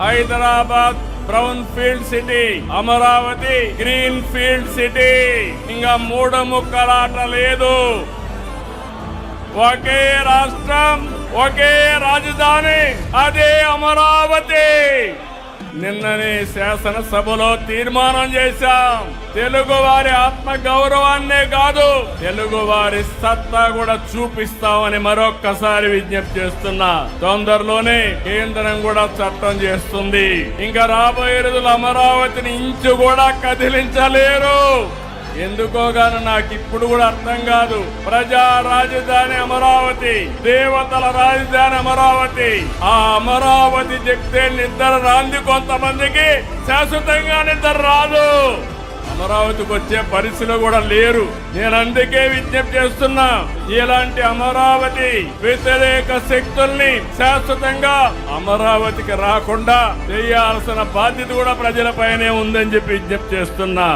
Hyderabad brown field city, Amaravati green field city. ఇంకా మూడు ముక్కలాట లేదు. ఒకే రాష్ట్రం, ఒకే రాజధాని, అదే అమరావతి. నిన్ననే శాసనసభలో తీర్మానం చేశాం. తెలుగు వారి ఆత్మ గౌరవాన్నే కాదు, తెలుగు వారి సత్తా కూడా చూపిస్తామని మరొక్కసారి విజ్ఞప్తి చేస్తున్నా. తొందరలోనే కేంద్రం కూడా చట్టం చేస్తుంది. ఇంకా రాబోయే రోజులు అమరావతిని ఇంచు కూడా కదిలించలేరు. ఎందుకోగాను నాకు ఇప్పుడు కూడా అర్థం కాదు. ప్రజా రాజధాని అమరావతి, దేవతల రాజధాని అమరావతి. ఆ అమరావతి చెప్తే నిద్ర రాంది కొంతమందికి, శాశ్వతంగా నిద్ర రాదు. అమరావతికి వచ్చే పరిస్థితులు కూడా లేరు. నేను అందుకే విజ్ఞప్తి చేస్తున్నా, ఇలాంటి అమరావతి వ్యతిరేక శక్తుల్ని శాశ్వతంగా అమరావతికి రాకుండా చేయాల్సిన బాధ్యత కూడా ప్రజలపైనే ఉందని చెప్పి విజ్ఞప్తి చేస్తున్నా.